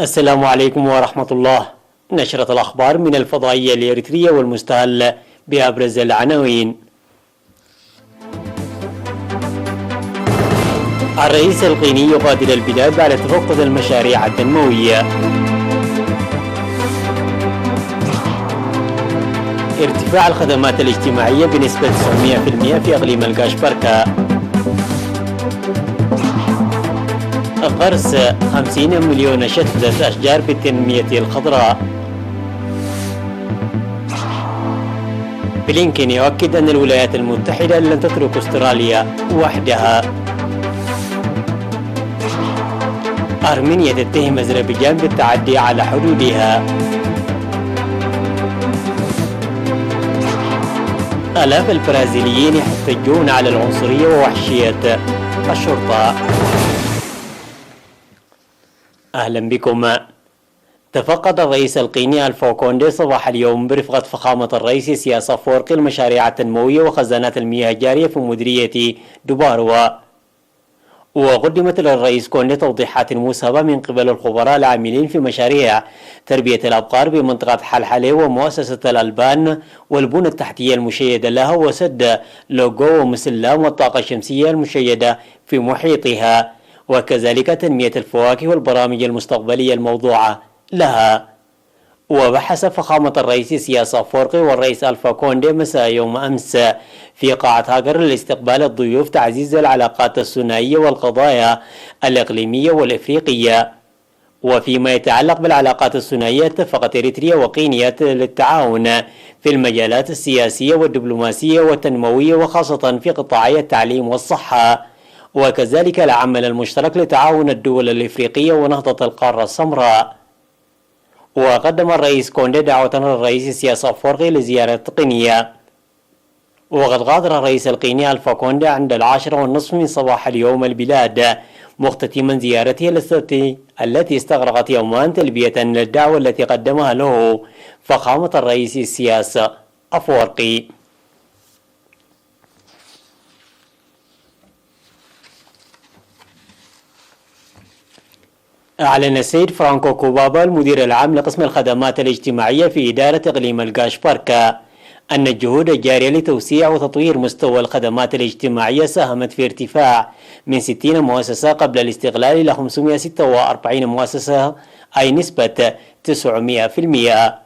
السلام عليكم ورحمة الله. نشرة الأخبار من الفضائية الإريترية والمستهل بأبرز العناوين. الرئيس القيني يغادر البلاد بعد تفقد المشاريع التنموية. ارتفاع الخدمات الاجتماعية بنسبة 900% في إقليم القاشبركة. غرس 50 مليون شتلة أشجار بالتنمية الخضراء. بلينكين يؤكد أن الولايات المتحدة لن تترك أستراليا وحدها. أرمينيا تتهم أذربيجان بالتعدي على حدودها. آلاف البرازيليين يحتجون على العنصرية ووحشية الشرطة. أهلا بكم. تفقد الرئيس القيني ألفا كوندي صباح اليوم برفقة فخامة الرئيس سياس أفورقي المشاريع التنموية وخزانات المياه الجارية في مديرية دوباروا، وقدمت للرئيس كوندي توضيحات مسهبة من قبل الخبراء العاملين في مشاريع تربية الأبقار بمنطقة حلحلة ومؤسسة الألبان والبنى التحتية المشيدة لها وسد لوغو ومسلام والطاقة الشمسية المشيدة في محيطها، وكذلك تنمية الفواكه والبرامج المستقبلية الموضوعة لها. وبحث فخامة الرئيس سياس أفورقي والرئيس ألفا كوندي مساء يوم أمس في قاعة هاجر لاستقبال الضيوف تعزيز العلاقات الثنائية والقضايا الإقليمية والإفريقية. وفيما يتعلق بالعلاقات الثنائية، اتفقت إريتريا وقينيا للتعاون في المجالات السياسية والدبلوماسية والتنموية وخاصة في قطاعي التعليم والصحة، وكذلك العمل المشترك لتعاون الدول الإفريقية ونهضة القارة السمراء. وقدم الرئيس كوندي دعوة للرئيس سياس أفورقي لزيارة قينيا، وقد غادر الرئيس القيني ألفا كوندي عند 10:30 من صباح اليوم البلاد، مختتما زيارته التي استغرقت يومان تلبية للدعوة التي قدمها له فخامة الرئيس سياس أفورقي. أعلن السيد فرانكو كوبابا المدير العام لقسم الخدمات الاجتماعية في إدارة إقليم القاشبركة أن الجهود الجارية لتوسيع وتطوير مستوى الخدمات الاجتماعية ساهمت في ارتفاع من 60 مؤسسة قبل الاستقلال إلى 546 مؤسسة، أي نسبة 900%.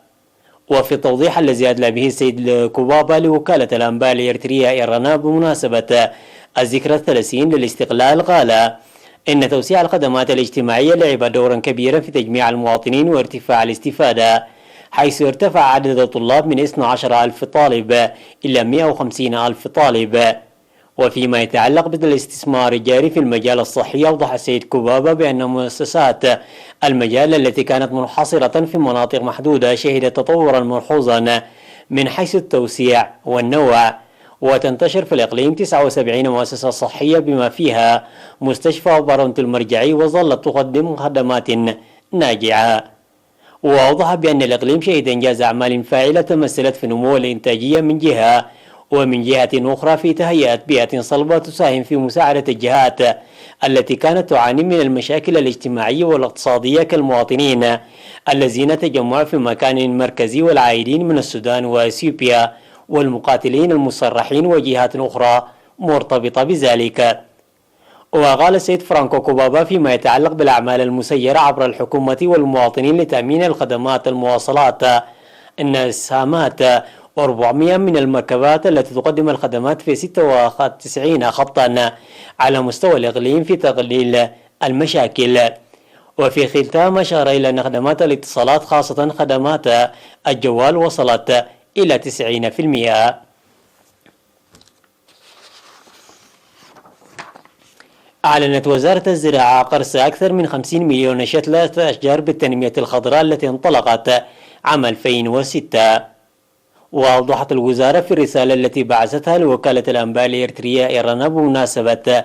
وفي التوضيح الذي أدلى به السيد كوبابا لوكالة الأنباء الإريترية إيرانا بمناسبة الذكرى 30 للاستقلال، قال إن توسيع الخدمات الاجتماعية لعب دورا كبيرا في تجميع المواطنين وارتفاع الاستفادة، حيث ارتفع عدد الطلاب من 12,000 طالب إلى 150,000 طالب. وفيما يتعلق بالاستثمار الجاري في المجال الصحي، أوضح السيد كوبابا بأن مؤسسات المجال التي كانت منحصرة في مناطق محدودة شهدت تطورا ملحوظا من حيث التوسيع والنوع، وتنتشر في الإقليم 79 مؤسسة صحية بما فيها مستشفى برونت المرجعي، وظلت تقدم خدمات ناجعة. وأوضح بأن الإقليم شهد إنجاز أعمال فاعلة تمثلت في نمو الإنتاجية من جهة، ومن جهة أخرى في تهيئة بيئة صلبة تساهم في مساعدة الجهات التي كانت تعاني من المشاكل الاجتماعية والاقتصادية كالمواطنين الذين تجمعوا في مكان مركزي والعائدين من السودان وإثيوبيا والمقاتلين المسرحين وجهات أخرى مرتبطة بذلك. وقال السيد فرانكو كوبابا فيما يتعلق بالأعمال المسيرة عبر الحكومة والمواطنين لتأمين الخدمات المواصلات أن السهامات 400 من المركبات التي تقدم الخدمات في 96 خطا على مستوى الإقليم في تقليل المشاكل. وفي ختام أشار إلى أن خدمات الاتصالات خاصة خدمات الجوال وصلت إلى 90%. أعلنت وزارة الزراعة قرص أكثر من 50 مليون شتلة أشجار بالتنمية الخضراء التي انطلقت عام 2006. وأوضحت الوزارة في الرسالة التي بعثتها لوكالة الأنباء الإريترية إيرانا بمناسبة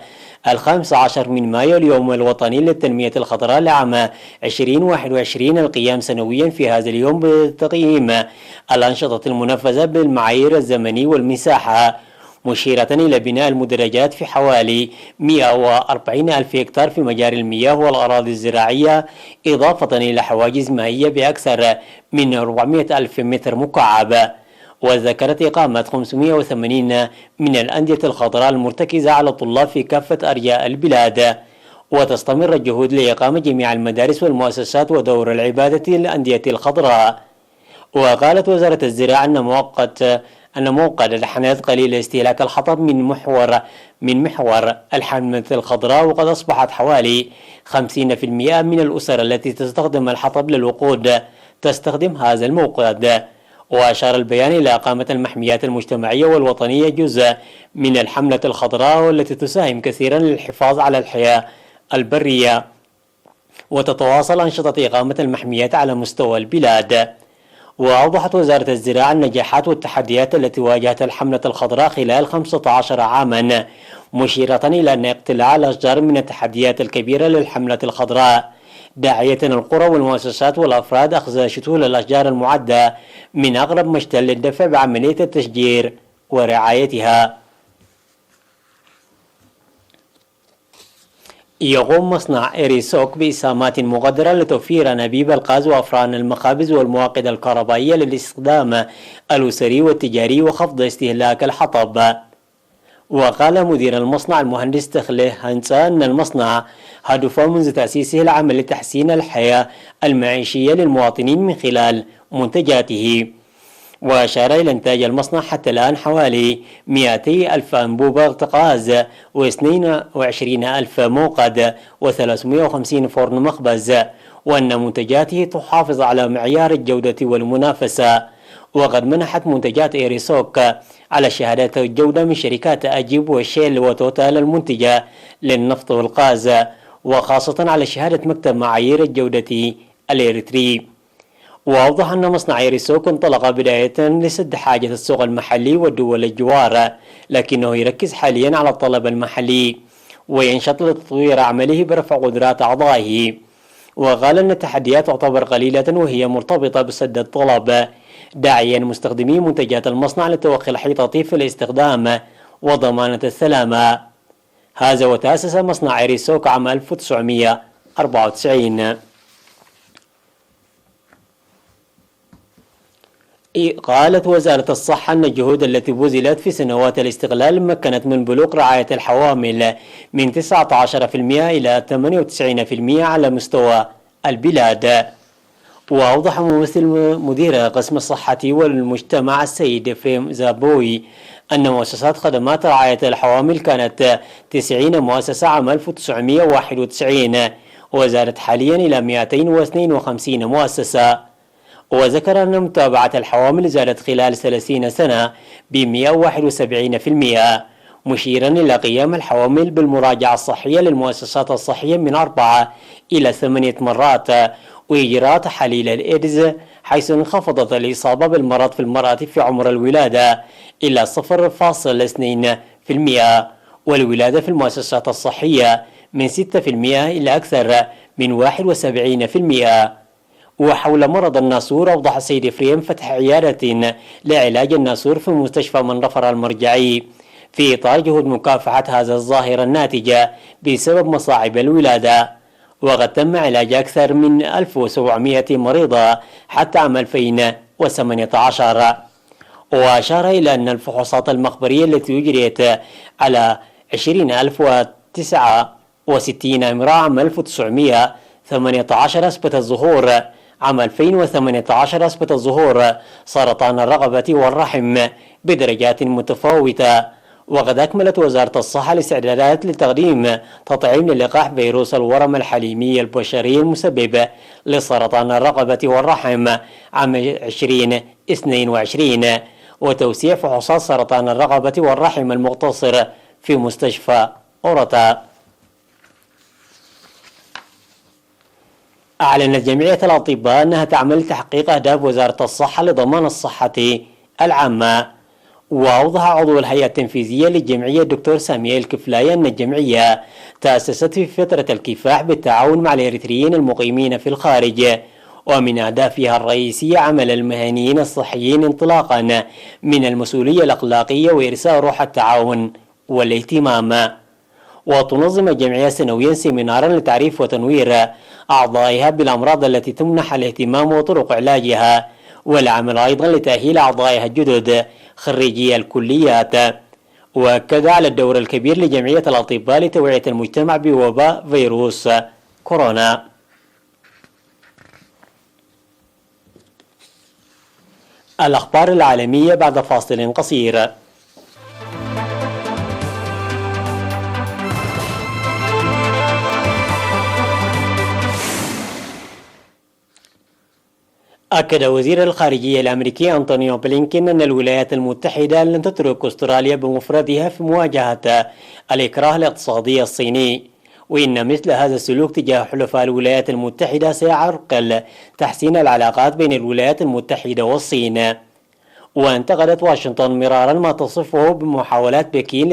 15 من مايو اليوم الوطني للتنمية الخضراء لعام 2021 القيام سنويا في هذا اليوم بتقييم الأنشطة المنفذة بالمعايير الزمني والمساحة مشيرة إلى بناء المدرجات في حوالي 140 ألف هكتار في مجاري المياه والأراضي الزراعية، إضافة إلى حواجز مائية بأكثر من 400 ألف متر مكعب. وذكرت إقامة 580 من الأندية الخضراء المرتكزة على الطلاب في كافة أرجاء البلاد. وتستمر الجهود لإقامة جميع المدارس والمؤسسات ودور العبادة للأندية الخضراء. وقالت وزارة الزراعة أن موقد الحملات قليل استهلاك الحطب من محور الحملة الخضراء، وقد أصبحت حوالي 50% من الأسر التي تستخدم الحطب للوقود تستخدم هذا الموقد. وأشار البيان إلى إقامة المحميات المجتمعية والوطنية جزء من الحملة الخضراء، والتي تساهم كثيرا للحفاظ على الحياة البرية. وتتواصل أنشطة إقامة المحميات على مستوى البلاد. وأوضحت وزارة الزراعة النجاحات والتحديات التي واجهت الحملة الخضراء خلال 15 عاما، مشيرة إلى أن اقتلاع الأشجار من التحديات الكبيرة للحملة الخضراء، داعية القرى والمؤسسات والأفراد أخذ شتول الأشجار المعدة من أقرب مشتل للدفع بعملية التشجير ورعايتها. يقوم مصنع إيريسوك بإسهامات مقدرة لتوفير أنابيب الغاز وأفران المخابز والمواقد الكهربائية للاستخدام الأسري والتجاري وخفض استهلاك الحطب. وقال مدير المصنع المهندس تخليه هانسا أن المصنع هدفه منذ تأسيسه العمل لتحسين الحياة المعيشية للمواطنين من خلال منتجاته. وأشار إلى إنتاج المصنع حتى الآن حوالي 200 ألف أنبوبة غاز و22 ألف موقد و350 فرن مخبز، وأن منتجاته تحافظ على معيار الجودة والمنافسة. وقد منحت منتجات إيريسوك على شهادات الجودة من شركات أجيب وشيل وتوتال المنتجة للنفط والغاز، وخاصة على شهادة مكتب معايير الجودة الإريتري. وأوضح أن مصنع إيريسوك انطلق بداية لسد حاجة السوق المحلي والدول الجوار، لكنه يركز حاليا على الطلب المحلي وينشط لتطوير عمله برفع قدرات أعضائه. وقال أن التحديات تعتبر قليلة وهي مرتبطة بسد الطلب، داعيا مستخدمي منتجات المصنع لتوخي الحيطة في الاستخدام وضمانة السلامة. هذا وتأسس مصنع إيريسوك عام 1994. قالت وزارة الصحة أن الجهود التي بذلت في سنوات الاستقلال مكنت من بلوغ رعاية الحوامل من 19% إلى 98% على مستوى البلاد. وأوضح ممثل مدير قسم الصحة والمجتمع السيد فريم زابوي أن مؤسسات خدمات رعاية الحوامل كانت 90 مؤسسة عام 1991، وزادت حاليا إلى 252 مؤسسة. وذكر أن متابعة الحوامل زادت خلال 30 سنة ب171%، مشيرا إلى قيام الحوامل بالمراجعة الصحية للمؤسسات الصحية من 4 إلى 8 مرات، وإجراء تحاليل الإيدز، حيث انخفضت الإصابة بالمرض في المرأة في عمر الولادة إلى 0.2%، والولادة في المؤسسات الصحية من 6% إلى أكثر من 71%. وحول مرض الناسور، أوضح السيد فريم فتح عيادة لعلاج الناسور في مستشفى منرفر المرجعي في إطار جهود مكافحة هذا الظاهرة الناتجة بسبب مصاعب الولادة. وقد تم علاج أكثر من 1700 مريضة حتى عام 2018. وأشار إلى أن الفحوصات المخبرية التي أجريت على 20,069 امرأة عام 1918 أثبتت ظهور عام 2018 أثبت ظهور سرطان الرقبة والرحم بدرجات متفاوتة. وقد أكملت وزارة الصحة الاستعدادات لتقديم تطعيم للقاح فيروس الورم الحليمي البشري المسبب لسرطان الرقبة والرحم عام 2022، وتوسيع فحوصات سرطان الرقبة والرحم المقتصر في مستشفى أورتا. أعلنت جمعية الأطباء أنها تعمل لتحقيق أهداف وزارة الصحة لضمان الصحة العامة. وأوضح عضو الهيئة التنفيذية للجمعية الدكتور سامي الكفلاي أن الجمعية تأسست في فترة الكفاح بالتعاون مع الإريتريين المقيمين في الخارج، ومن أهدافها الرئيسية عمل المهنيين الصحيين انطلاقا من المسؤولية الأخلاقية وإرساء روح التعاون والاهتمام. وتنظم الجمعية سنويا سيمينارا لتعريف وتنوير أعضائها بالأمراض التي تمنح الاهتمام وطرق علاجها، والعمل أيضا لتأهيل أعضائها الجدد خريجي الكليات. وأكد على الدور الكبير لجمعية الأطباء لتوعية المجتمع بوباء فيروس كورونا. الأخبار العالمية بعد فاصل قصير. أكد وزير الخارجية الأمريكي أنطونيو بلينكين أن الولايات المتحدة لن تترك أستراليا بمفردها في مواجهة الإكراه الاقتصادي الصيني، وإن مثل هذا السلوك تجاه حلفاء الولايات المتحدة سيعرقل تحسين العلاقات بين الولايات المتحدة والصين. وانتقدت واشنطن مرارا ما تصفه بمحاولات بكين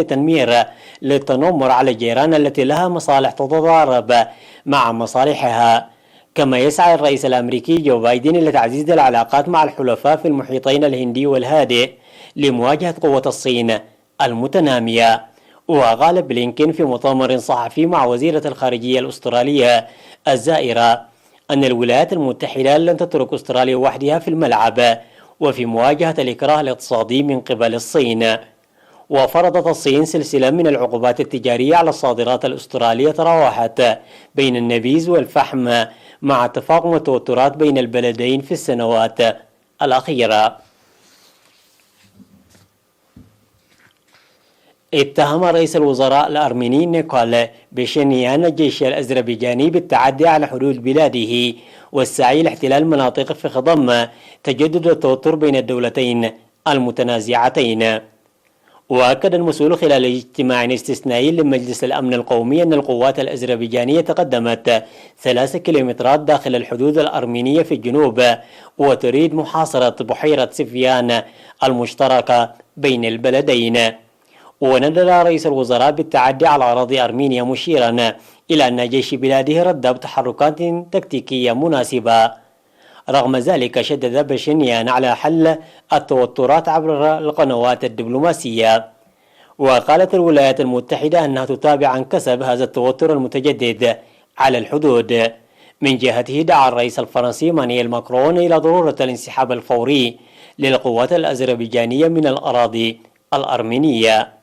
للتنمر على الجيران التي لها مصالح تتضارب مع مصالحها. كما يسعى الرئيس الأمريكي جو بايدن إلى تعزيز العلاقات مع الحلفاء في المحيطين الهندي والهادئ لمواجهة قوة الصين المتنامية. وقال بلينكين في مؤتمر صحفي مع وزيرة الخارجية الأسترالية الزائرة أن الولايات المتحدة لن تترك أستراليا وحدها في الملعب وفي مواجهة الإكراه الاقتصادي من قبل الصين. وفرضت الصين سلسلة من العقوبات التجارية على الصادرات الأسترالية تراوحت بين النبيذ والفحم مع تفاقم التوترات بين البلدين في السنوات الأخيرة. اتهم رئيس الوزراء الأرميني نيكول باشنيان الجيش الأذربيجاني بالتعدي على حدود بلاده والسعي لاحتلال مناطق في خضم تجدد التوتر بين الدولتين المتنازعتين. وأكد المسؤول خلال اجتماع استثنائي لمجلس الأمن القومي أن القوات الأذربيجانية تقدمت 3 كيلومترات داخل الحدود الأرمينية في الجنوب وتريد محاصرة بحيرة سفيان المشتركة بين البلدين. وندد رئيس الوزراء بالتعدي على أراضي أرمينيا مشيرا إلى أن جيش بلاده رد بتحركات تكتيكية مناسبة. رغم ذلك شدد باشنيان على حل التوترات عبر القنوات الدبلوماسية. وقالت الولايات المتحدة أنها تتابع عن كسب هذا التوتر المتجدد على الحدود. من جهته دعا الرئيس الفرنسي مانويل ماكرون إلى ضرورة الانسحاب الفوري للقوات الأذربيجانية من الأراضي الأرمينية.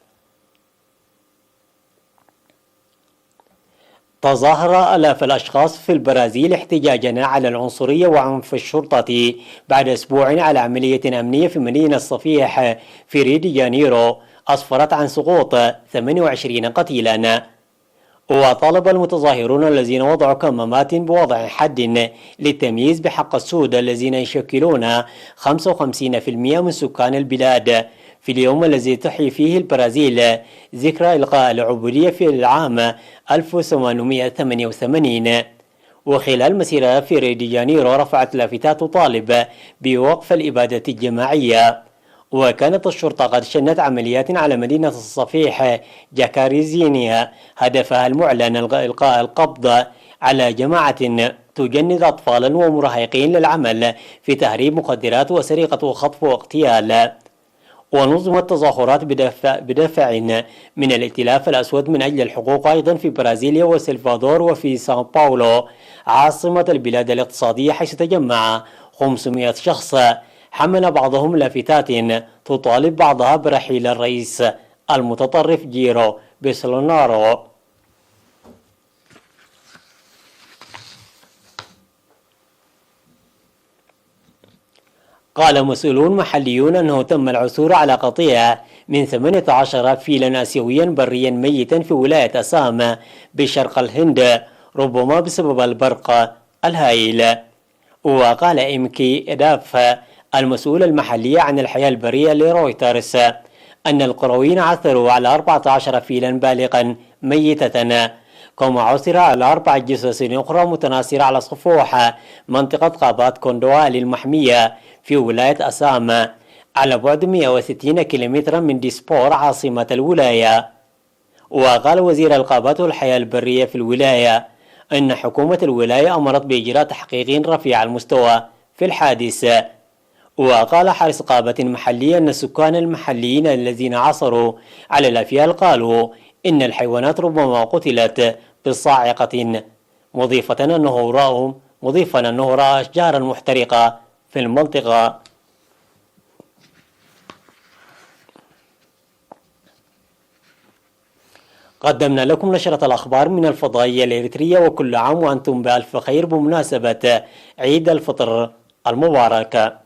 تظاهر آلاف الأشخاص في البرازيل احتجاجا على العنصرية وعنف الشرطة بعد أسبوع على عملية أمنية في مدينة صفيح في ريو دي جانيرو أسفرت عن سقوط 28 قتيلا. وطالب المتظاهرون الذين وضعوا كمامات بوضع حد للتمييز بحق السود الذين يشكلون 55% من سكان البلاد في اليوم الذي تحيي فيه البرازيل ذكرى إلغاء العبودية في العام 1888. وخلال مسيرها في ريو دي جانيرو رفعت لافتات تطالب بوقف الإبادة الجماعية. وكانت الشرطة قد شنت عمليات على مدينة الصفيح جاكاريزينيا هدفها المعلن إلقاء القبض على جماعة تجند أطفالا ومراهقين للعمل في تهريب مخدرات وسرقة وخطف واغتيال. ونظمت تظاهرات بدافع من الائتلاف الأسود من أجل الحقوق أيضا في برازيليا وسلفادور وفي ساو باولو عاصمة البلاد الاقتصادية، حيث تجمع 500 شخص حمل بعضهم لافتات تطالب بعضها برحيل الرئيس المتطرف جيرو بولسونارو. قال مسؤولون محليون أنه تم العثور على قطيع من 18 فيلا آسيويا بريا ميتا في ولاية أسام بشرق الهند، ربما بسبب البرق الهائل. وقال إمكي إداف المسؤول المحلي عن الحياة البرية لرويترز أن القرويين عثروا على 14 فيلا بالغا ميتة، كما عثر على 4 جثث أخرى متناثرة على سفوح منطقة غابات كوندوالي المحمية في ولاية أسام على بعد 160 كيلومترا من ديسبور عاصمة الولاية. وقال وزير الغابات والحياة البرية في الولاية أن حكومة الولاية أمرت بإجراء تحقيق رفيع المستوى في الحادث. وقال حارس قابة محلي أن السكان المحليين الذين عثروا على الأفيال قالوا إن الحيوانات ربما قتلت بصاعقة، مضيفا أنه رأى أشجارا محترقة في المنطقة. قدمنا لكم نشرة الأخبار من الفضائية الإريترية، وكل عام وأنتم بألف خير بمناسبة عيد الفطر المبارك.